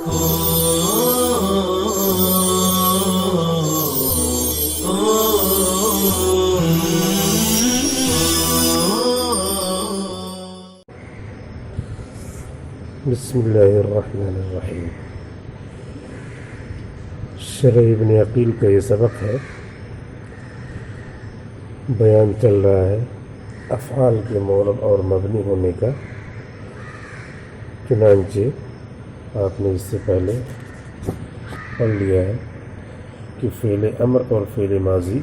بسم اللہ الرحمن الرحیم۔ شرح ابن عقیل کا یہ سبق ہے، بیان چل رہا ہے افعال کے معرب اور مبنی ہونے کا۔ چنانچہ آپ نے اس سے پہلے پڑھ لیا ہے کہ فعل امر اور فعل ماضی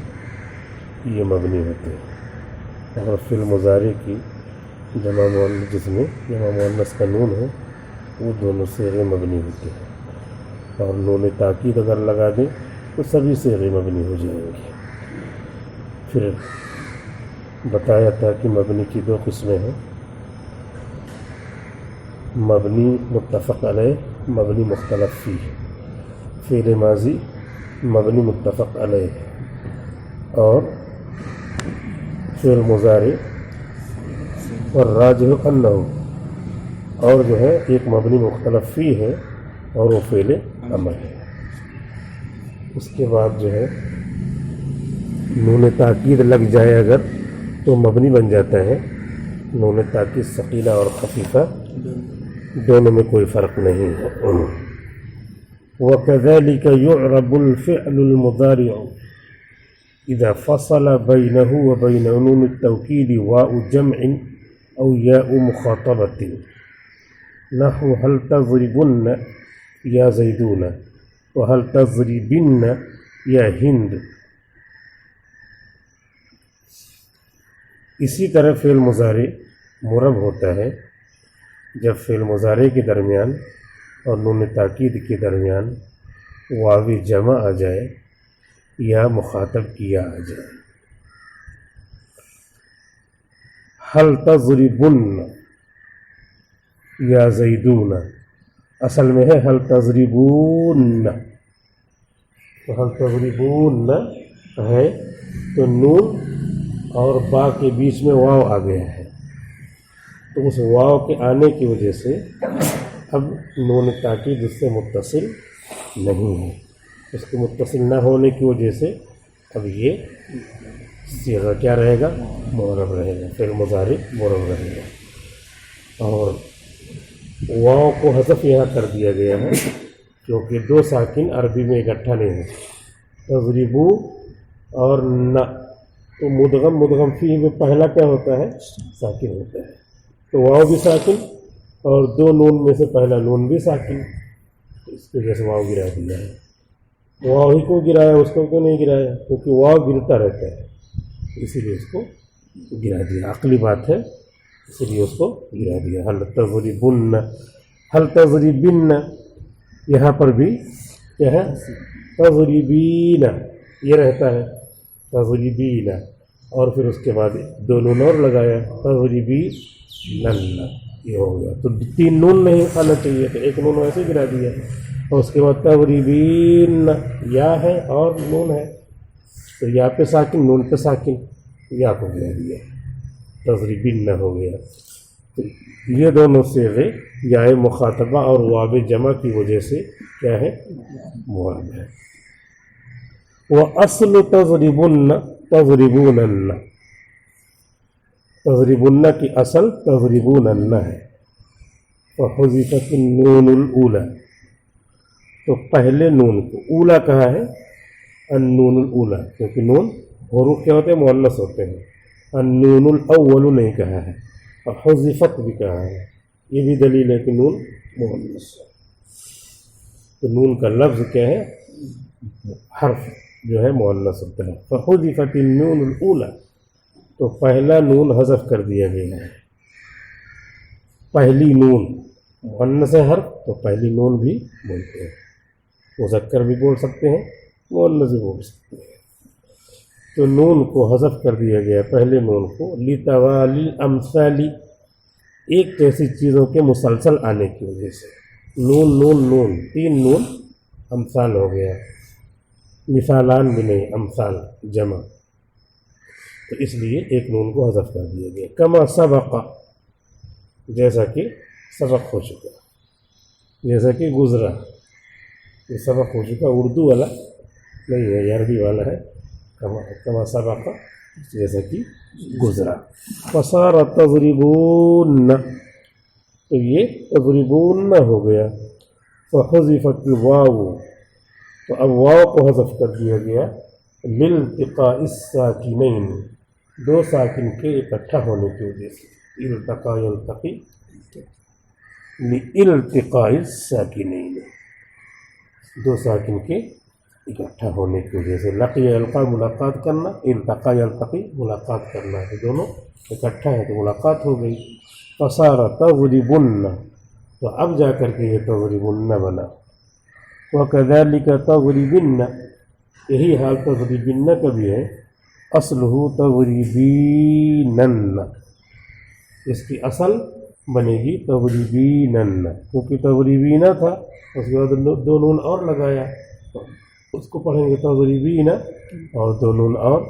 یہ مبنی ہوتے ہیں، اور فعل مضارع کی جمع مؤنث جس میں جمع مؤنث کا نون ہو وہ دونوں صیغے مبنی ہوتے ہیں، اور نون تاکید اگر لگا دیں تو سبھی صیغے مبنی ہو جائیں گے۔ پھر بتایا تھا کہ مبنی کی دو قسمیں ہیں، مبنی متفق علیہ، مبنی مختلف فیہ۔ فعل ماضی مبنی متفق علیہ اور فعل مضارع والراجح انہ، اور جو ہے ایک مبنی مختلف فی ہے اور وہ فعل امر ہے۔ اس کے بعد جو ہے نون تاکید لگ جائے اگر تو مبنی بن جاتا ہے۔ نون تاکید ثقیلہ اور خفیفہ دونوں میں کوئی فرق نہیں ہے۔ وَكَذَلِكَ يُعْرَبُ الْفِعْلُ الْمُضَارِعُ إِذَا فَصَلَ بَيْنَهُ وَبَيْنَ نُونِ التَّوْكِيدِ وَاءُ جَمْعٍ أَوْ يَاءُ مُخَاطَبَةٍ، نحو هل تضربن یا زیدون وهل تضربن یا ہند۔ اسی طرح فعل مضارع مرب ہوتا ہے جب فعل مضارع کے درمیان اور نون تاکید کے درمیان واو جمع آ جائے یا مخاطب کیا آ جائے۔ هل تضربن یا زیدون، اصل میں ہے هل تضربون، تو هل تضربون ہے تو نون اور با کے بیچ میں واو آ گیا ہے، تو اس واو کے آنے کی وجہ سے اب نون تاکید اس سے متصل نہیں ہے، اس کے متصل نہ ہونے کی وجہ سے اب یہ صیغہ کیا رہے گا؟ معرب رہے گا، فعل مضارع معرب رہے گا۔ اور واو کو حذف یہاں کر دیا گیا ہے کیونکہ دو ساکن عربی میں اکٹھا نہیں ہوتے، تضریبو اور نہ، تو مدغم فی میں پہلا کیا ہوتا ہے؟ ساکن ہوتا ہے، تو واو بھی ساکن اور دو نون میں سے پہلا نون بھی ساکن، تو اس کی وجہ سے واو گرا دیا ہے۔ واو ہی کو گرایا، اس کو کیوں نہیں گرایا؟ کیونکہ واو گرتا رہتا ہے، اسی لیے اس کو گرا دیا، عقلی بات ہے، اسی لیے اس کو گرا دیا۔ هل تضربن، هل تضربن، یہاں پر بھی کیا ہے؟ تضربین یہ رہتا ہے، تضربین، اور پھر اس کے بعد دو نون اور لگایا، تضربینن، یہ ہو گیا، تو تین نون نہیں آنا چاہیے تھا، ایک نون ایسے گرا دیا، اور اس کے بعد تضربین یا ہے اور نون ہے، تو یا پہ ساکن، نون پہ ساکن، یا کو گرا دیا، تضریبین نہ ہو گیا۔ تو یہ دونوں صیغے یا مخاطبہ اور واو جمع کی وجہ سے کیا ہے؟ معرب ہے۔ وَأَصْلُ تَضْرِبُنَّ تَضْرِبُونَنَّ، تضربن کی اصل تضربونن ہے۔ وَحُذِفَتِ النُّونُ الْأُولَى، تو پہلے نون کو اولا کہا ہے، النون الاولا، کیونکہ نون حروف کیا ہوتے ہیں؟ مؤنث ہوتے ہیں، النون الاول نہیں کہا ہے، اور حذفت بھی کہا ہے، یہ بھی دلیل ہے کہ نون مؤنث ہے، تو نون کا لفظ کیا ہے؟ حرف جو ہے مؤنث ہوتا ہے۔ فحذفت النون الاولی، تو پہلا نون حذف کر دیا گیا ہے، پہلی نون مؤنث حرف تو پہلی نون بھی بولتے ہیں، مذکر بھی بول سکتے ہیں، مؤنث بھی بول سکتے ہیں، تو نون کو حذف کر دیا گیا، پہلے نون کو، لتوالی امثالی، ایک جیسی چیزوں کے مسلسل آنے کی وجہ سے، نون نون نون، تین نون امثال ہو گیا، مثالان بھی نہیں، امثال جمع، تو اس لیے ایک نون کو حذف کر دیا گیا۔ کما سبق، جیسا کہ سبق ہو چکا۔ جیسا کہ گزرا. یہ سبق ہو چکا، اردو والا نہیں ہے، یہ عربی والا ہے. کما سبق، جیسا کہ گزرا. فصار تضربون، تو یہ تضربون ہو گیا. فحذفت الواو، تو اب واو کو حذف کر دیا گیا. لالتقاء الساکنین، دو ساکن کے اکٹھا ہونے کی وجہ سے. التقا یلتقی لالتقاء الساکنین، دو ساکن کے اکٹھا ہونے کی وجہ سے. لقی یلقا ملاقات کرنا، التقا یلتقی ملاقات کرنا، تو دونوں اکٹھا ہے تو ملاقات ہو گئی. فصار تضربن، تو اب جا کر کے یہ تضربن بنا. وَكَذَلِكَ تَضْرِبِنَّ، یہی حال تضربن کا بھی ہے. اصلہ تضربینن، اس کی اصل بنے گی تضربینن، کیونکہ تضربینہ تھا، اس کے بعد دو نون اور لگایا، اس کو پڑھیں گے تضربین اور دو نون اور،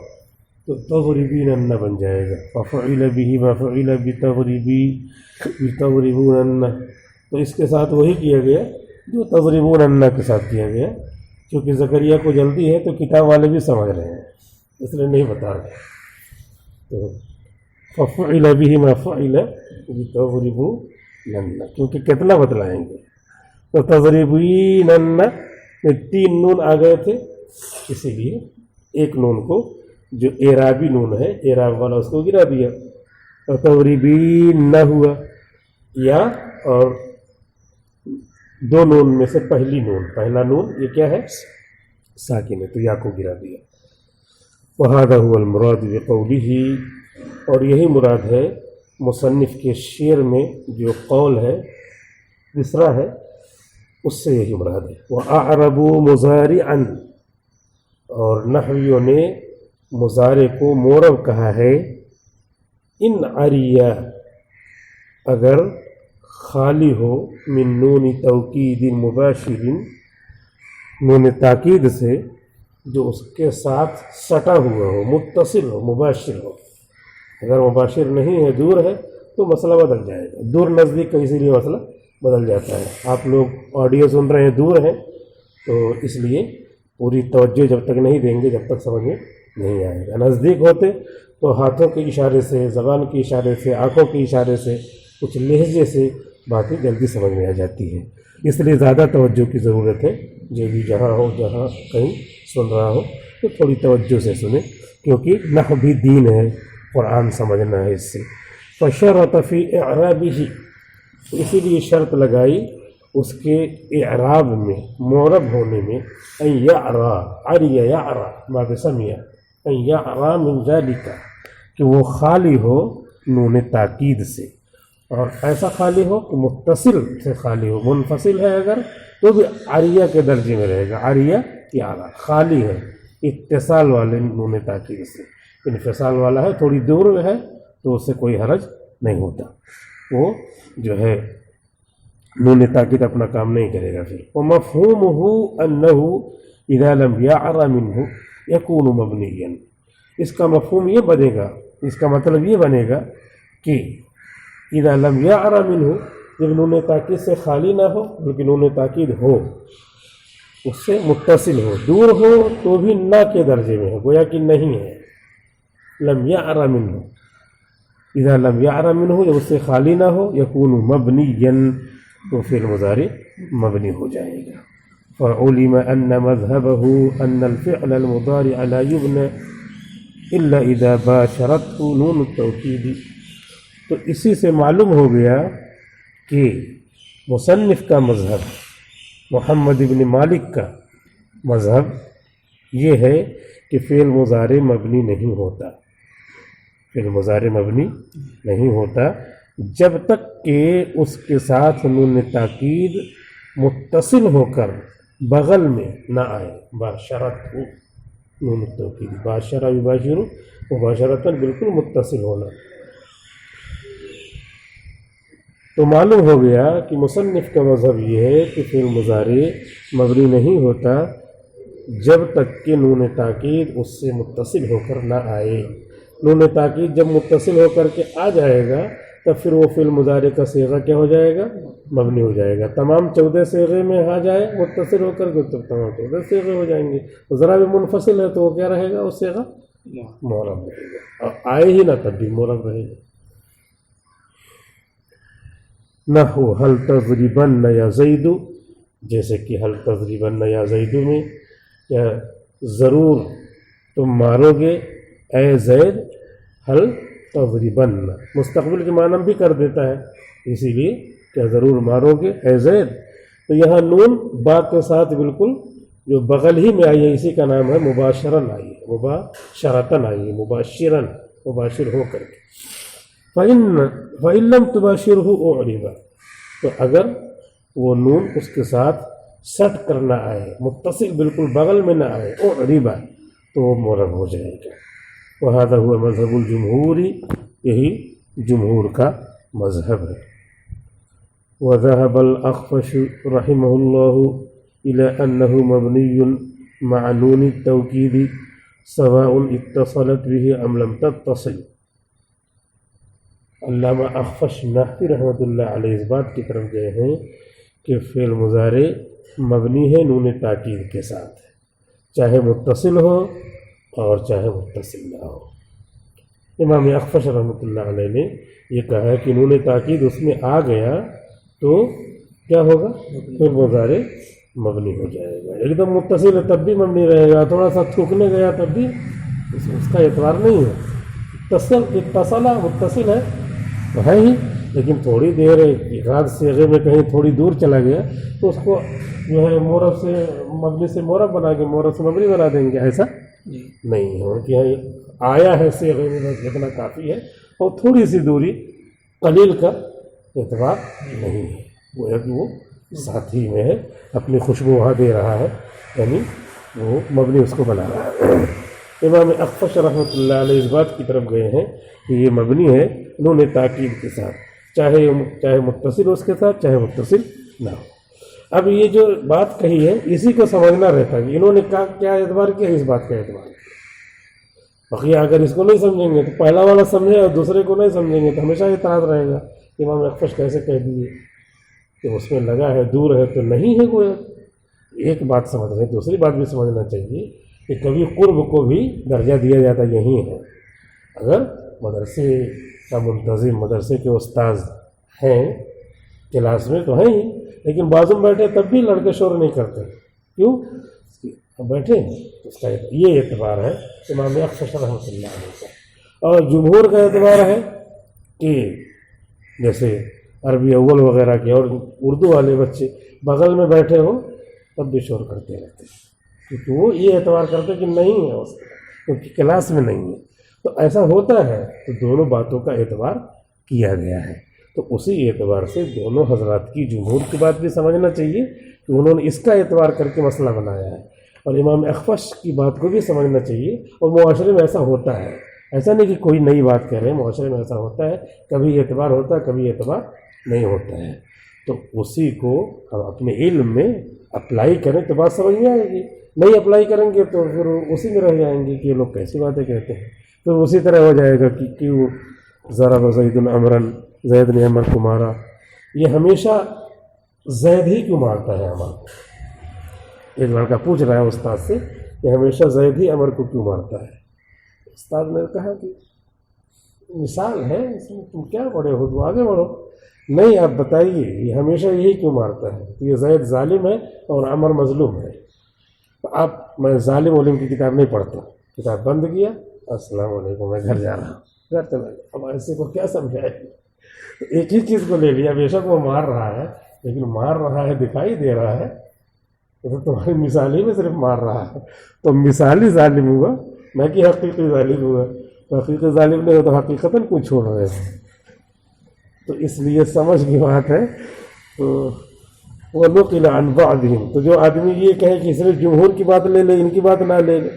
تو تضربینن بن جائے گا. فَفُعِلَ بِهِ مَفْعُولَ بِتَضْرِبُونَنَّ، تو اس کے ساتھ وہی کیا گیا جو تضربونن کے ساتھ کیا گیا. کیونکہ زکریا کو جلدی ہے تو کتاب والے بھی سمجھ رہے ہیں، اس لیے نہیں بتا رہے. تو فَفُعِلَ بِهِ مَفْعُولَ بِتَضْرِبُونَنَّ، کیونکہ کتنا بتلائیں گے. تو تضربینن میں 3 نون آ گئے تھے، اسی لیے ایک نون کو جو اعرابی نون ہے، اعراب والا، اس کو گرا دیا. اور تضربین نہ ہوا، یا اور دو نون میں سے پہلی نون، پہلا نون یہ کیا ہے؟ ساکن ہے، تو یا کو گرا دیا. وَهَذَا هُوَ الْمُرَادُ بِقَوْلِهِ، اور یہی مراد ہے مصنف کے شعر میں جو قول ہے دوسرا ہے، اس سے یہی مراد ہے. وَأَعْرَبُوا مُضَارِعًا، اور نحویوں نے مضارع کو مورب کہا ہے. ان عریہ، اگر خالی ہو، من نون توکید مباشر، نون تاکید سے جو اس کے ساتھ سٹا ہوا ہو، متصل ہو، مباشر ہو. اگر مباشر نہیں ہے، دور ہے، تو مسئلہ بدل جائے گا. دور نزدیک کا اسی لیے مسئلہ بدل جاتا ہے. آپ لوگ آڈیو سن رہے ہیں، دور ہیں، تو اس لیے پوری توجہ جب تک نہیں دیں گے جب تک سمجھ میں نہیں آئے گا. نزدیک ہوتے تو ہاتھوں کے اشارے سے، زبان کے اشارے سے، آنکھوں کے اشارے سے، کچھ لہجے سے باتیں جلدی سمجھ میں آ جاتی ہیں. اس لیے زیادہ توجہ کی ضرورت ہے. جو بھی جہاں ہو، جہاں کہیں سن رہا ہو تو تھوڑی توجہ سے سنیں، کیونکہ نحو بھی دین ہے، قرآن سمجھنا ہے اس سے. فشرط فی اعرابہ، اسی لیے شرط لگائی اس کے اعراب میں، معرب ہونے میں. ان یعرا، عری یعرا باب سمیہ، ان یعرا من ذالک، کہ وہ خالی ہو نون تاکید سے، اور ایسا خالی ہو کہ متصل سے خالی ہو. منفصل ہے اگر تو بھی عریہ کے درجے میں رہے گا. عریہ یعرا خالی ہے اتصال والے نون تاکید سے. انفصال والا ہے، تھوڑی دور ہے، تو اس سے کوئی حرج نہیں ہوتا. وہ جو ہے نون تاکید اپنا کام نہیں کرے گا پھر. وَمَفْهُومُهُ أَنَّهُ إِذَا لَمْ يَعْرَ مِنْهُ يَكُونُ مَبْنِيًّا، اس کا مفہوم یہ بنے گا، اس کا مطلب یہ بنے گا کہ اذا لم يعر منه، جب نون تاکید سے خالی نہ ہو بلکہ نون تاکید ہو، اس سے متصل ہو، دور ہو تو بھی نہ کے درجے میں ہے، گویا کہ نہیں ہے. لم يعر منه، اذا لم يعر منه، جب اس سے خالی نہ ہو، يكون مبنيا، تو فعل مضارع مبنی ہو جائے گا. فعلم ان مذهبه ان الفعل المضارع لا يبنى الا اذا باشرته نون التوکید. تو اسی سے معلوم ہو گیا کہ مصنف کا مذہب، محمد ابن مالک کا مذہب یہ ہے کہ فعل مضارع مبنی نہیں ہوتا. فعل مضارع مبنی نہیں ہوتا جب تک کہ اس کے ساتھ نون تاکید متصل ہو کر بغل میں نہ آئے. باشرت نون التوکید، باشرہ یباشر، مباشرتاً بالکل متصل ہونا. تو معلوم ہو گیا کہ مصنف کا مذہب یہ ہے کہ فعل مضارع مبنی نہیں ہوتا جب تک کہ نون تاکید اس سے متصل ہو کر نہ آئے. نون تاکید جب متصل ہو کر کے آ جائے گا تب پھر وہ فعل مضارع کا صیغہ کیا ہو جائے گا؟ مبنی ہو جائے گا. تمام 14 صیغے میں آ جائے متصل ہو کر کے تو تمام 14 صیغے ہو جائیں گے. ذرا بھی منفصل ہے تو وہ کیا رہے گا؟ وہ صیغہ معرب رہے گا. اور آئے ہی نہ تب بھی معرب رہے گا. نحو حل تضربن یا زید، جیسے کہ حل تضربن یا زید میں کیا ضرور تم مارو گے اے زید، حل تضربن مستقبل کے معنی بھی کر دیتا ہے، اسی لیے کیا ضرور مارو گے اے زید. تو یہاں نون با کے ساتھ بالکل جو بغل ہی میں آئی ہے اسی کا نام ہے مباشرن آئی ہے، مباشرتن آئی ہے، مباشرن مباشر ہو کر کے. فَإِن لَمْ تُبَاشِرْهُ أُعْرِبَ، تو اگر وہ نون اس کے ساتھ سٹ کرنا آئے، متصل بالکل بغل میں نہ آئے، اُعْرِبَ، تو وہ معرب ہو جائے گا. وَهَذَا هُوَ مذہب الجمہور، یہی جمہور کا مذہب ہے. وَذَهَبَ الْأَخْفَشُ رَحِمَهُ اللَّهُ إِلَىٰ أَنَّهُ مَبْنِيٌّ مَعَ نُونِ التَّوْكِيدِ سَوَاءٌ اتصلت بِهِ أَمْ لَمْ تَتَّصِل. علامہ اخفش نحوی رحمۃ اللہ علیہ اس بات کی طرف گئے ہیں کہ فعل مضارع مبنی ہے نون تاکید کے ساتھ، چاہے متصل ہو اور چاہے متصل نہ ہو. امام اخفش رحمۃ اللہ علیہ نے یہ کہا ہے کہ نون تاکید اس میں آ گیا تو کیا ہوگا؟ فعل مضارع مبنی ہو جائے گا. ایک دم متصل ہے تب بھی مبنی رہے گا، تھوڑا سا تھوکنے گیا تب بھی اس کا اعتبار نہیں ہے. اتصلا متصل ہے تو ہے ہی، لیکن تھوڑی دیر ایک آدھ صیغے میں کہیں تھوڑی دور چلا گیا تو اس کو جو ہے مورب سے مبنی سے مورب بنا کے مورب سے مبنی بنا دیں گے، ایسا نہیں ہے کہ آیا ہے صیغے میں بس اتنا کافی ہے، اور تھوڑی سی دوری قلیل کا اعتبار نہیں ہے. وہ ہے کہ وہ ساتھی میں ہے، اپنی خوشبو وہاں دے رہا ہے، یعنی وہ مبنی اس کو بنا رہا ہے. امام اخفش رحمۃ اللہ علیہ اس بات کی طرف گئے ہیں کہ یہ مبنی ہے نون تاکید کے ساتھ، چاہے متصل اس کے ساتھ چاہے متصل نہ ہو. اب یہ جو بات کہی ہے اسی کو سمجھنا رہتا ہے کہ انہوں نے کیا اعتبار کیا، اس بات کا اعتبار کیا. بقیہ اگر اس کو نہیں سمجھیں گے تو پہلا والا سمجھے اور دوسرے کو نہیں سمجھیں گے تو ہمیشہ اعتراض رہے گا. امام اخفش کیسے کہہ دیے کہ اس میں لگا ہے دور ہے تو نہیں ہے کوئی. ایک بات سمجھ رہے، دوسری بات بھی سمجھنا چاہیے کہ کبھی قرب کو بھی درجہ دیا جاتا یہی ہے. اگر مدرسے کا منتظم، مدرسے کے استاذ ہیں کلاس میں تو ہیں ہی، لیکن بازو میں بیٹھے تب بھی لڑکے شور نہیں کرتے. کیوں؟ بیٹھے اس کا یہ اعتبار ہے امام اخفش رحمۃ اللہ علیہ کا. اور جمہور کا اعتبار ہے کہ جیسے عربی اول وغیرہ کے اور اردو والے بچے بغل میں بیٹھے ہوں تب بھی شور کرتے رہتے ہیں، کیونکہ وہ یہ اعتبار کرتے کہ نہیں ہے اس کیونکہ کلاس میں نہیں ہے. تو ایسا ہوتا ہے تو دونوں باتوں کا اعتبار کیا گیا ہے. تو اسی اعتبار سے دونوں حضرات کی جمہور کی بات بھی سمجھنا چاہیے کہ انہوں نے اس کا اعتبار کر کے مسئلہ بنایا ہے، اور امام اخفش کی بات کو بھی سمجھنا چاہیے. اور معاشرے میں ایسا ہوتا ہے، ایسا نہیں کہ کوئی نئی بات کہہ رہے ہیں، معاشرے میں ایسا ہوتا ہے، کبھی اعتبار ہوتا ہے کبھی اعتبار نہیں ہوتا ہے. تو اسی کو ہم اپنے علم میں اپلائی کریں تو بات سمجھ میں آئے گی. نہیں اپلائی کریں گے تو پھر اسی میں رہ جائیں گے کہ یہ لوگ کیسی باتیں کہتے ہیں. پھر اسی طرح ہو جائے گا کہ کیوں ضرب زید عمرن، زید نے عمر کو مارا. یہ ہمیشہ زید ہی کیوں مارتا ہے عمر کو؟ ایک لڑکا پوچھ رہا ہے استاد سے کہ ہمیشہ زید ہی عمر کو کیوں مارتا ہے؟ استاد نے کہا کہ مثال ہے اس میں، تم کیا بڑے ہو، تم آگے بڑھو. نہیں آپ بتائیے یہ ہمیشہ یہی کیوں مارتا ہے؟ یہ زید ظالم ہے اور عمر مظلوم ہے. میں ظالم علم کی کتاب نہیں پڑھتا. کتاب بند کیا، السلام علیکم، میں گھر جا رہا ہوں. گھر چلا گیا. اب ایسے کو کیا سمجھائے؟ ایک ہی چیز کو لے لیا، بے شک وہ مار رہا ہے لیکن مار رہا ہے دکھائی دے رہا ہے، تو تمہاری مثالی میں صرف مار رہا ہے. تو مثالی ظالم ہوا نہ کہ حقیقی ظالم ہوا. تو حقیقی ظالم نہیں ہو تو حقیقتاً کیوں چھوڑ رہے ہیں؟ تو اس لیے سمجھ کی بات ہے. تو وہ نقل عن بعضهم، تو جو آدمی یہ کہے کہ صرف جمہور کی بات لے لے ان کی بات نہ لے لے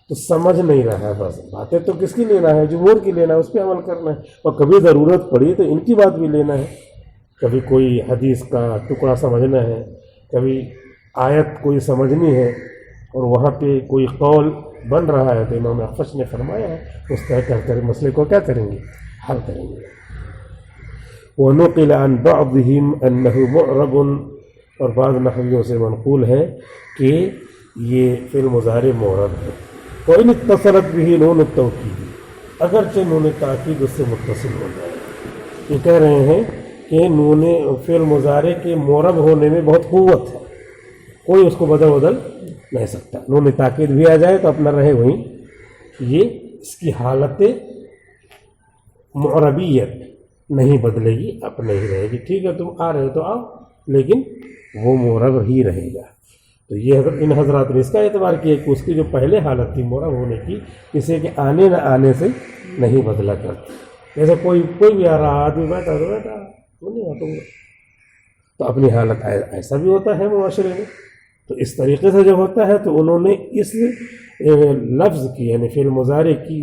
تو سمجھ نہیں رہا ہے. بس باتیں تو کس کی لینا ہے؟ جمہور کی لینا ہے، اس پہ عمل کرنا ہے. اور کبھی ضرورت پڑی تو ان کی بات بھی لینا ہے. کبھی کوئی حدیث کا ٹکڑا سمجھنا ہے، کبھی آیت کوئی سمجھنی ہے اور وہاں پہ کوئی قول بن رہا ہے تو امام اخفش نے فرمایا ہے اس طے کر مسئلے کو کیا کریں گے؟ حل کریں گے. ونقل عن بعضهم انه معرب، اور بعض نحویوں سے منقول ہے کہ یہ فعل مضارع معرب ہے. وان اتصلت به نون التوکید، اگرچہ نون تاکید اس سے متصل ہو جائے. یہ کہہ رہے ہیں کہ نون فعل مضارع کے معرب ہونے میں بہت قوت ہے، کوئی اس کو بدل نہیں سکتا. نون تاکید بھی آ جائے تو اپنا رہے وہیں، یہ اس کی حالت معربیت نہیں بدلے گی، اپنے ہی رہے گی. ٹھیک ہے تم آ رہے تو آؤ، لیکن وہ معرب ہی رہے گا. تو یہ ان حضرات نے اس کا اعتبار کیا کہ اس کی جو پہلے حالت تھی معرب ہونے کی، اسے کہ آنے نہ آنے سے نہیں بدلا کرتی. جیسے کوئی بھی آ رہا آدمی بیٹھا وہ نہیں آتا، تو اپنی حالت ایسا بھی ہوتا ہے معاشرے میں. تو اس طریقے سے جب ہوتا ہے تو انہوں نے اس لفظ کی یعنی فعل مضارع کی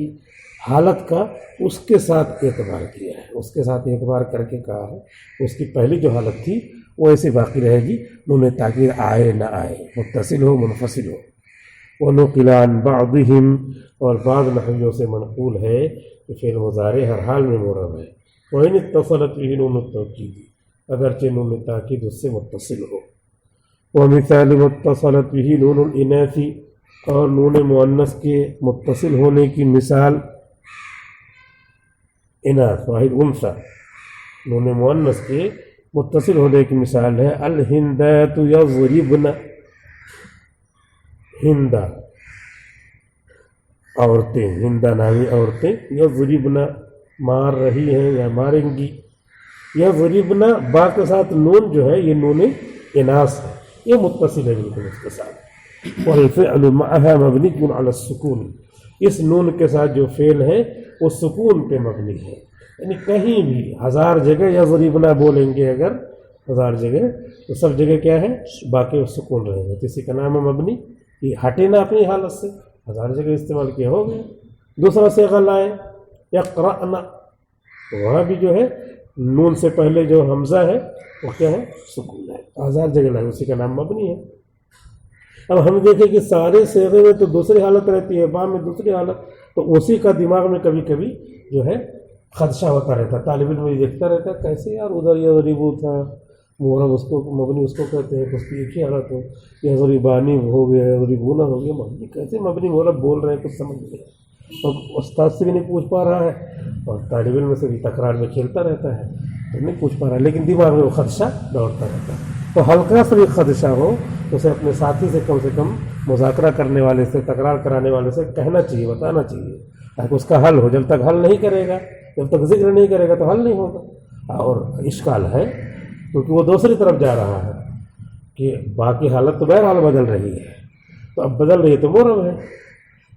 حالت کا اس کے ساتھ اعتبار کیا ہے، اس کے ساتھ اعتبار کر کے کہا ہے اس کی پہلی جو حالت تھی وہ ایسے باقی رہے گی، نون تاکید آئے نہ آئے، متصل ہو منفصل ہو. ونقل عن بعضهم، اور بعض نحویوں سے منقول ہے کہ فعل مضارع ہر حال میں معرب ہے. وإن اتصلت به نون التوکید، اگرچہ نون تاکید اس سے متصل ہو. ومثال متصلت به نون الاناث، اور نون مؤنث کے متصل ہونے کی مثال اناث واحد انثى، نون مؤنث کے متصل ہونے کی مثال ہے الہندات یضربن، ہندا عورتیں، ہندا نامی عورتیں، یضربن مار رہی ہیں یا ماریں گی. یضربن با کے ساتھ نون جو ہے یہ نون اناث ہے، یہ متصل ہے بالکل اس کے ساتھ. والفعل معها مبنی على السکون، اس نون کے ساتھ جو فعل ہے وہ سکون پہ مبنی ہے. یعنی کہیں بھی 1000 جگہ یضربن بولیں گے اگر 1000 جگہ، تو سب جگہ کیا ہے باقی سکون رہے گا. کسی کا نام ہے مبنی، یہ ہٹے نہ اپنی حالت سے، 1000 جگہ استعمال کیا ہو گیا. دوسرا صیغہ لائے یقرأن، وہاں بھی جو ہے نون سے پہلے جو حمزہ ہے وہ کیا ہے سکون ہے، 1000 جگہ لائے، اسی کا نام مبنی ہے. اب ہم دیکھیں کہ سارے صیغے میں تو دوسری حالت رہتی ہے، با میں دوسری حالت، تو اسی کا دماغ میں کبھی کبھی جو ہے خدشہ ہوتا رہتا ہے. طالب علم یہ دیکھتا رہتا ہے کیسے یار ادھر یضربو تھا معرب، اس کو مبنی اس کو کہتے ہیں، اس کی ایک ہی حالت ہو، یضربانی ہو گیا، یضربونا ہو گیا، مبنی کیسے مبنی معرب بول رہے ہیں کچھ سمجھ نہیں. اور استاد سے بھی نہیں پوچھ پا رہا ہے اور طالب علم سے بھی تکرار میں کھیلتا رہتا ہے تو نہیں پوچھ پا رہا ہے، لیکن دماغ میں وہ خدشہ دوڑتا رہتا ہے. تو ہلکا سا بھی خدشہ ہو تو اسے اپنے ساتھی سے کم مذاکرہ کرنے والے سے، تکرار کرانے والے سے کہنا چاہیے، بتانا چاہیے تاکہ اس کا حل ہو. جب تک حل نہیں کرے گا، جب تک ذکر نہیں کرے گا تو حل نہیں ہوگا. اور اشکال ہے کیونکہ وہ دوسری طرف جا رہا ہے کہ باقی حالت تو بہرحال بدل رہی ہے، تو اب بدل رہی ہے تو معرب ہے،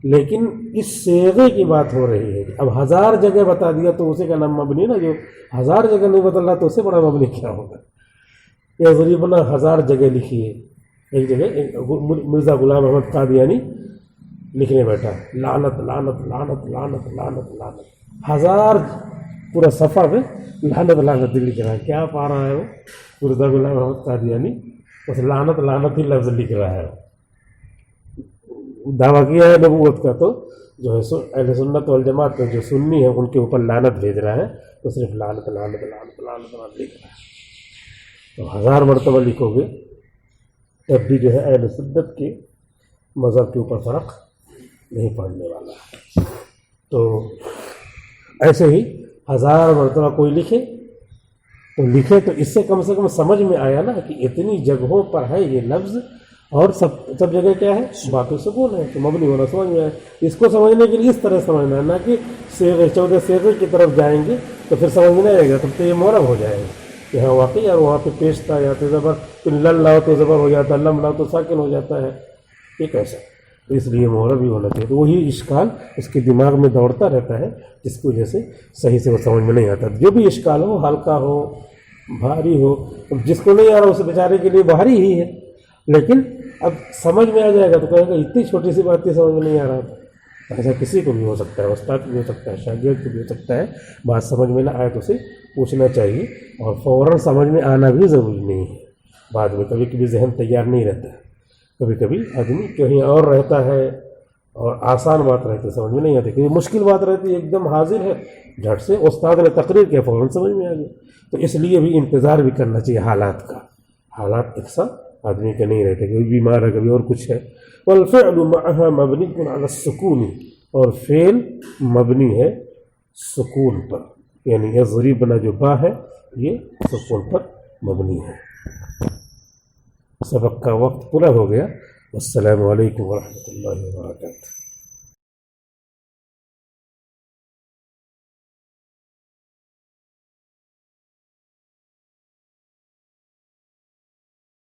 لیکن اس صیغے کی بات ہو رہی ہے. اب 1000 جگہ بتا دیا تو اسی کا نام مبنی نا، جو 1000 جگہ نہیں بدل رہا تو اس سے بڑا مبنی کیا ہوگا. یضربن 1000 جگہ لکھی ہے، ایک جگہ مرزا غلام احمد قادیانی لکھنے بیٹھا لعنت لعنت لعنت لعنت لعنت لعنت، 1000 پورا صفحہ میں لعنت لعنت لکھ رہا ہے. کیا پا رہا ہے وہ مرزا غلام احمد قادیانی؟ اس لعنت لعنت ہی لفظ لکھ رہا ہے. دعویٰ کیا ہے نبوت کا، تو جو ہے اہل سنت والجماعت جو سنی ہے ان کے اوپر لعنت بھیج رہا ہے، تو صرف لعنت لعنت لعنت لعنت لعنت لکھ رہا ہے. تو 1000 مرتبہ لکھو گے تب بھی جو ہے اہل سنت کے مذہب کے اوپر فرق نہیں پڑنے والا ہے. تو ایسے ہی 1000 مرتبہ کوئی لکھے تو اس سے کم سمجھ میں آیا نا کہ اتنی جگہوں پر ہے یہ لفظ اور سب جگہ کیا ہے باقی سکون ہے، تو مبنی ہونا سمجھ میں آئے. اس کو سمجھنے کے لیے اس طرح سمجھنا ہے، نہ کہ 14 صیغے کی طرف جائیں گے تو پھر سمجھ میں نہیں آئے گا، تب تو یہ معرب ہو جائے گا کہ ہاں واقعی یار وہاں پہ پیش تھا یا تو زبر، پھر لل لاؤ تو زبر ہو جاتا ہے، لم لاؤ تو ساکن ہو جاتا ہے، یہ کیسا؟ تو اس لیے معرب ہی ہونا چاہیے. تو وہی اشکال اس کے دماغ میں دوڑتا رہتا ہے جس کی وجہ سے صحیح سے وہ سمجھ میں نہیں آتا. جو بھی اشکال ہو، ہلکا ہو بھاری ہو، جس کو نہیں آ رہا اس بیچارے کے لیے بھاری ہی ہے، لیکن اب سمجھ میں آ جائے گا تو کہے گا اتنی چھوٹی سی بات تھی سمجھ میں نہیں آ رہا تھا. ایسا کسی کو بھی ہو سکتا ہے، استاد کو بھی ہو سکتا ہے، شاگرد کو بھی ہو سکتا ہے. بات سمجھ میں نہ آئے تو اسے پوچھنا چاہیے، اور فوراً سمجھ میں آنا بھی ضروری نہیں ہے. بعد میں کبھی کبھی ذہن تیار نہیں رہتا ہے، کبھی کبھی آدمی کہیں اور رہتا ہے اور آسان بات رہتی ہے سمجھ میں نہیں آتی، کبھی مشکل بات رہتی ہے ایک دم حاضر ہے جھٹ سے استاد نے تقریر کیا فوراً سمجھ میں آ گیا. تو اس لیے بھی انتظار بھی کرنا چاہیے حالات کا. حالات یکساں آدمی کے نہیں رہتے, کبھی بیمار ہے کبھی اور کچھ ہے. والفعل معها مبنی على السکون, اور فعل مبنی ہے سکون پر, یعنی یضربن جو با ہے یہ سکون پر مبنی ہے. سبق کا وقت پورا ہو گیا. السلام علیکم ورحمۃ اللہ وبرکاتہ.